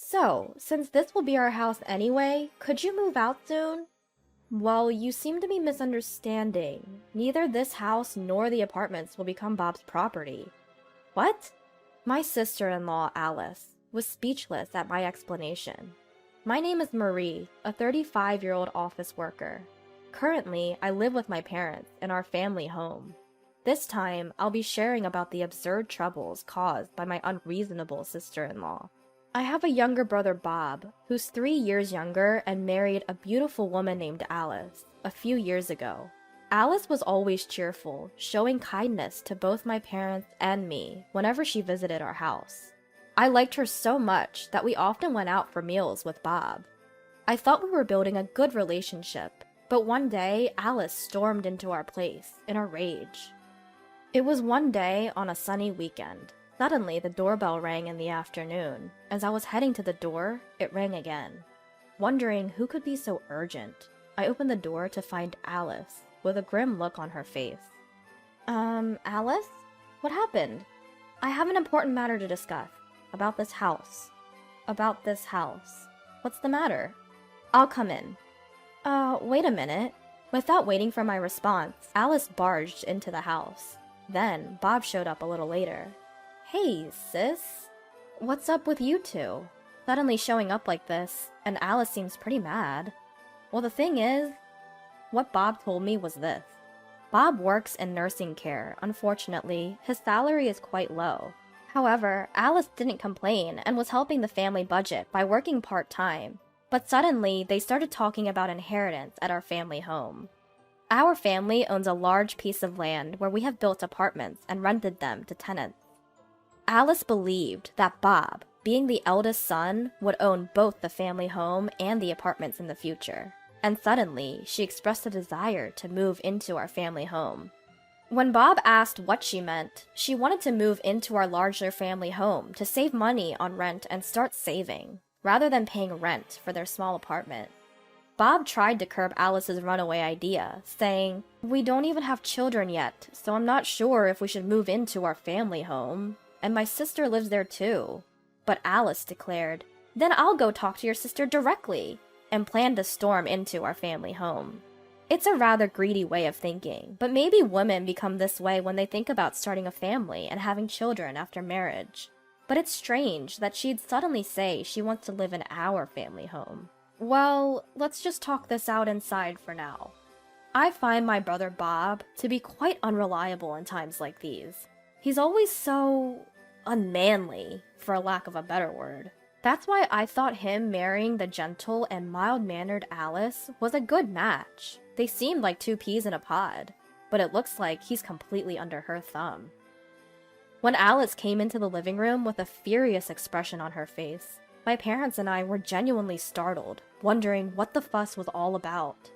So, since this will be our house anyway, could you move out soon? Well, you seem to be misunderstanding. Neither this house nor the apartments will become Bob's property. What? My sister-in-law, Alice, was speechless at my explanation. My name is Marie, a 35-year-old office worker. Currently, I live with my parents in our family home. This time, I'll be sharing about the absurd troubles caused by my unreasonable sister-in-law. I have a younger brother, Bob, who's 3 years younger and married a beautiful woman named Alice a few years ago. Alice was always cheerful, showing kindness to both my parents and me whenever she visited our house. I liked her so much that we often went out for meals with Bob. I thought we were building a good relationship, but one day Alice stormed into our place in a rage. It was one day on a sunny weekend. Suddenly, the doorbell rang in the afternoon. As I was heading to the door, it rang again. Wondering who could be so urgent, I opened the door to find Alice, with a grim look on her face. Alice? What happened? I have an important matter to discuss. About this house. About this house. What's the matter? I'll come in. Wait a minute. Without waiting for my response, Alice barged into the house. Then, Bob showed up a little later. Hey, sis. What's up with you two? Suddenly showing up like this, and Alice seems pretty mad. Well, the thing is, what Bob told me was this. Bob works in nursing care. Unfortunately, his salary is quite low. However, Alice didn't complain and was helping the family budget by working part-time. But suddenly, they started talking about inheritance at our family home. Our family owns a large piece of land where we have built apartments and rented them to tenants. Alice believed that Bob, being the eldest son, would own both the family home and the apartments in the future. And suddenly, she expressed a desire to move into our family home. When Bob asked what she meant, she wanted to move into our larger family home to save money on rent and start saving, rather than paying rent for their small apartment. Bob tried to curb Alice's runaway idea, saying, "We don't even have children yet, so I'm not sure if we should move into our family home. And my sister lives there too." But Alice declared, "Then I'll go talk to your sister directly," and planned to storm into our family home. It's a rather greedy way of thinking, but maybe women become this way when they think about starting a family and having children after marriage. But it's strange that she'd suddenly say she wants to live in our family home. Well, let's just talk this out inside for now. I find my brother Bob to be quite unreliable in times like these. He's always so unmanly, for a lack of a better word. That's why I thought him marrying the gentle and mild-mannered Alice was a good match. They seemed like two peas in a pod, but it looks like he's completely under her thumb. When Alice came into the living room with a furious expression on her face, my parents and I were genuinely startled, wondering what the fuss was all about.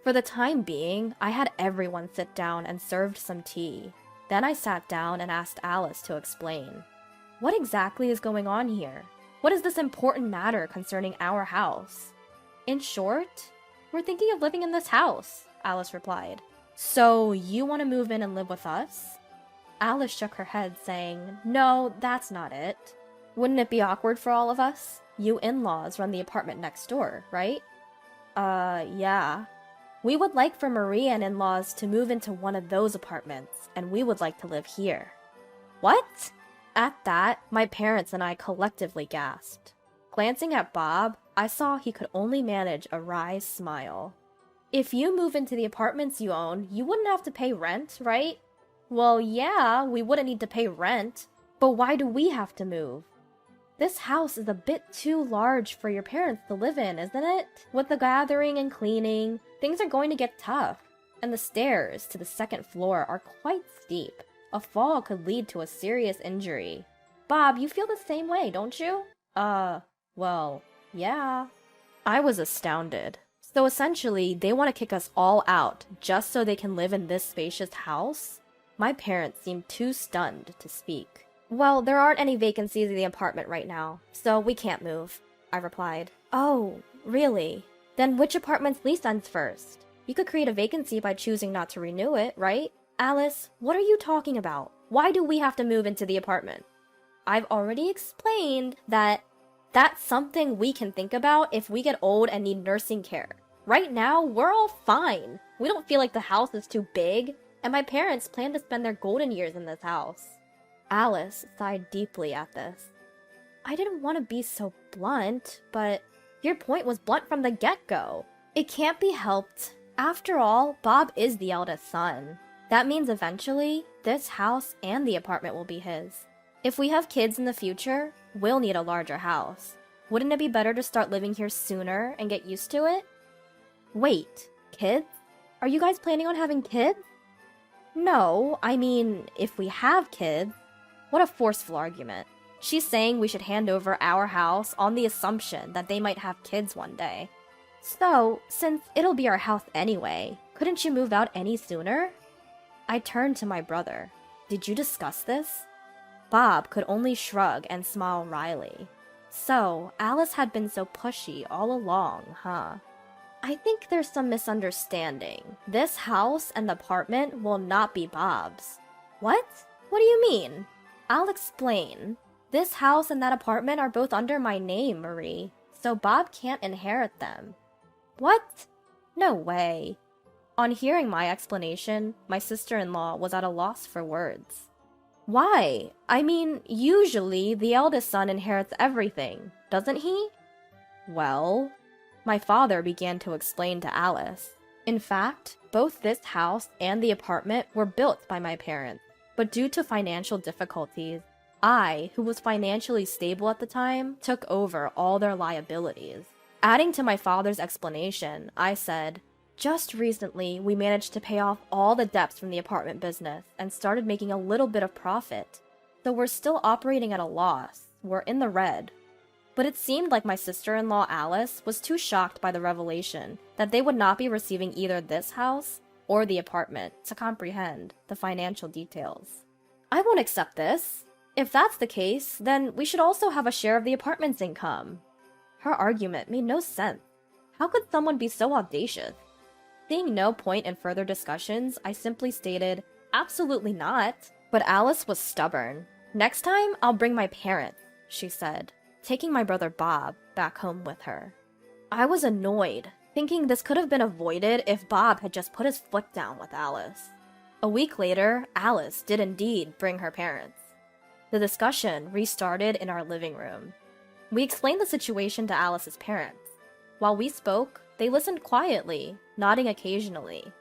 For the time being, I had everyone sit down and served some tea. Then I sat down and asked Alice to explain. What exactly is going on here? What is this important matter concerning our house? In short, we're thinking of living in this house, Alice replied. So you want to move in and live with us? Alice shook her head, saying, "No, that's not it. Wouldn't it be awkward for all of us? You in-laws run the apartment next door, right?" Yeah. We would like for Maria and in-laws to move into one of those apartments, and we would like to live here. What? At that, my parents and I collectively gasped. Glancing at Bob, I saw he could only manage a wry smile. If you move into the apartments you own, you wouldn't have to pay rent, right? Well, yeah, we wouldn't need to pay rent, but why do we have to move? This house is a bit too large for your parents to live in, isn't it? With the gathering and cleaning, things are going to get tough, and the stairs to the second floor are quite steep. A fall could lead to a serious injury. Bob, you feel the same way, don't you? Well, yeah. I was astounded. So essentially, they want to kick us all out just so they can live in this spacious house? My parents seemed too stunned to speak. Well, there aren't any vacancies in the apartment right now, so we can't move, I replied. Oh, really? Then which apartment's lease ends first? You could create a vacancy by choosing not to renew it, right? Alice, what are you talking about? Why do we have to move into the apartment? I've already explained that That's something we can think about if we get old and need nursing care. Right now, we're all fine. We don't feel like the house is too big, and my parents plan to spend their golden years in this house. Alice sighed deeply at this. I didn't want to be so blunt, but your point was blunt from the get-go. It can't be helped. After all, Bob is the eldest son. That means eventually, this house and the apartment will be his. If we have kids in the future, we'll need a larger house. Wouldn't it be better to start living here sooner and get used to it? Wait, kids? Are you guys planning on having kids? No, I mean, if we have kids. What a forceful argument. She's saying we should hand over our house on the assumption that they might have kids one day. So, since it'll be our house anyway, couldn't you move out any sooner? I turned to my brother. Did you discuss this? Bob could only shrug and smile wryly. So, Alice had been so pushy all along, huh? I think there's some misunderstanding. This house and the apartment will not be Bob's. What? What do you mean? I'll explain. This house and that apartment are both under my name, Marie, so Bob can't inherit them. What? No way. On hearing my explanation, my sister-in-law was at a loss for words. Why? I mean, usually the eldest son inherits everything, doesn't he? Well, my father began to explain to Alice. In fact, both this house and the apartment were built by my parents, but due to financial difficulties, I, who was financially stable at the time, took over all their liabilities. Adding to my father's explanation, I said, just recently, we managed to pay off all the debts from the apartment business and started making a little bit of profit. Though we're still operating at a loss, we're in the red. But it seemed like my sister-in-law Alice was too shocked by the revelation that they would not be receiving either this house or the apartment to comprehend the financial details. I won't accept this. If that's the case, then we should also have a share of the apartment's income. Her argument made no sense. How could someone be so audacious? Seeing no point in further discussions, I simply stated, absolutely not. But Alice was stubborn. Next time, I'll bring my parents, she said, taking my brother Bob back home with her. I was annoyed, thinking this could have been avoided if Bob had just put his foot down with Alice. A week later, Alice did indeed bring her parents. The discussion restarted in our living room. We explained the situation to Alice's parents. While we spoke, they listened quietly, nodding occasionally.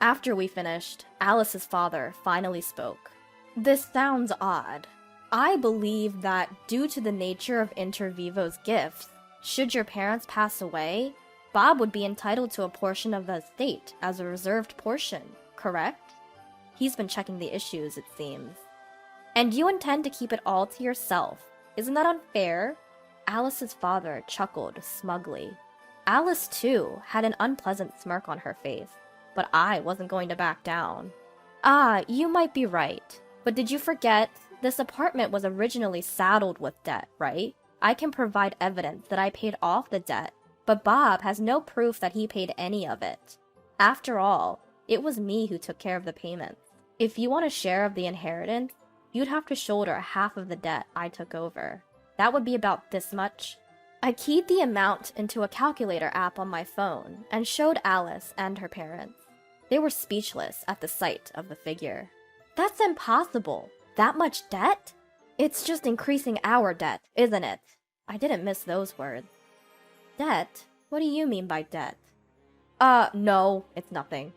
After we finished, Alice's father finally spoke. This sounds odd. I believe that due to the nature of Inter Vivo's gifts, should your parents pass away, Bob would be entitled to a portion of the estate as a reserved portion, correct? He's been checking the issues, it seems. And you intend to keep it all to yourself. Isn't that unfair? Alice's father chuckled smugly. Alice, too, had an unpleasant smirk on her face, but I wasn't going to back down. Ah, you might be right. But did you forget? This apartment was originally saddled with debt, right? I can provide evidence that I paid off the debt, but Bob has no proof that he paid any of it. After all, it was me who took care of the payments. If you want a share of the inheritance, you'd have to shoulder half of the debt I took over. That would be about this much. I keyed the amount into a calculator app on my phone and showed Alice and her parents. They were speechless at the sight of the figure. That's impossible. That much debt? It's just increasing our debt, isn't it? I didn't miss those words. Debt? What do you mean by debt? No, it's nothing.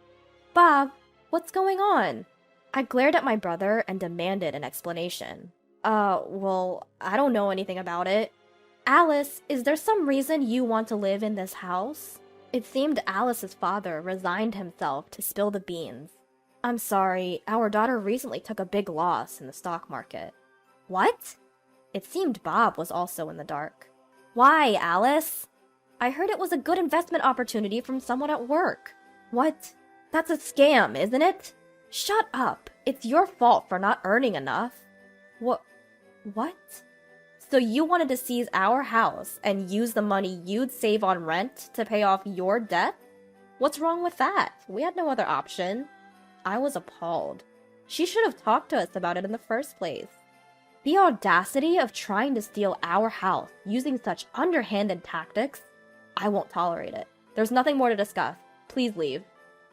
Bob, what's going on? I glared at my brother and demanded an explanation. Well, I don't know anything about it. Alice, is there some reason you want to live in this house? It seemed Alice's father resigned himself to spill the beans. I'm sorry, our daughter recently took a big loss in the stock market. What? It seemed Bob was also in the dark. Why, Alice? I heard it was a good investment opportunity from someone at work. What? That's a scam, isn't it? Shut up. It's your fault for not earning enough. What? So you wanted to seize our house and use the money you'd save on rent to pay off your debt? What's wrong with that? We had no other option. I was appalled. She should have talked to us about it in the first place. The audacity of trying to steal our house using such underhanded tactics. I won't tolerate it. There's nothing more to discuss. Please leave.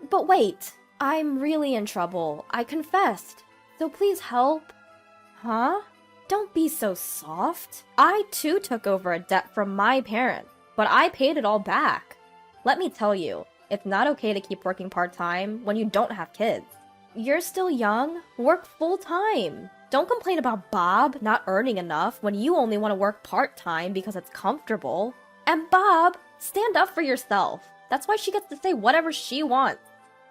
But wait, I'm really in trouble. I confessed. So please help. Huh? Don't be so soft. I too took over a debt from my parents, but I paid it all back. Let me tell you, it's not okay to keep working part-time when you don't have kids. You're still young. Work full-time. Don't complain about Bob not earning enough when you only want to work part-time because it's comfortable. And Bob, stand up for yourself. That's why she gets to say whatever she wants.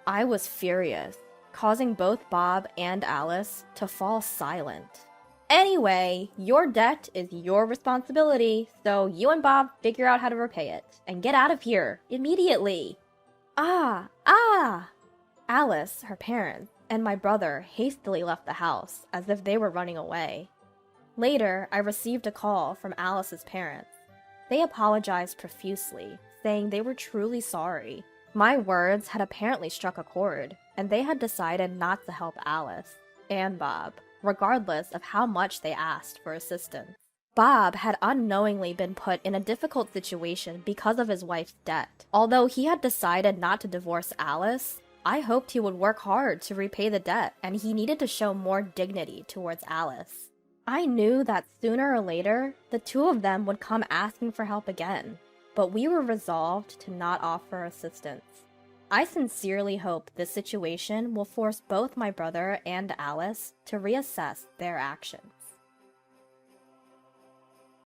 I was furious, causing both Bob and Alice to fall silent. Anyway, your debt is your responsibility, so you and Bob figure out how to repay it, and get out of here, immediately. Ah! Alice, her parents, and my brother hastily left the house, as if they were running away. Later, I received a call from Alice's parents. They apologized profusely, saying they were truly sorry. My words had apparently struck a chord, and they had decided not to help Alice and Bob, regardless of how much they asked for assistance. Bob had unknowingly been put in a difficult situation because of his wife's debt. Although he had decided not to divorce Alice, I hoped he would work hard to repay the debt, and he needed to show more dignity towards Alice. I knew that sooner or later, the two of them would come asking for help again, but we were resolved to not offer assistance. I sincerely hope this situation will force both my brother and Alice to reassess their actions.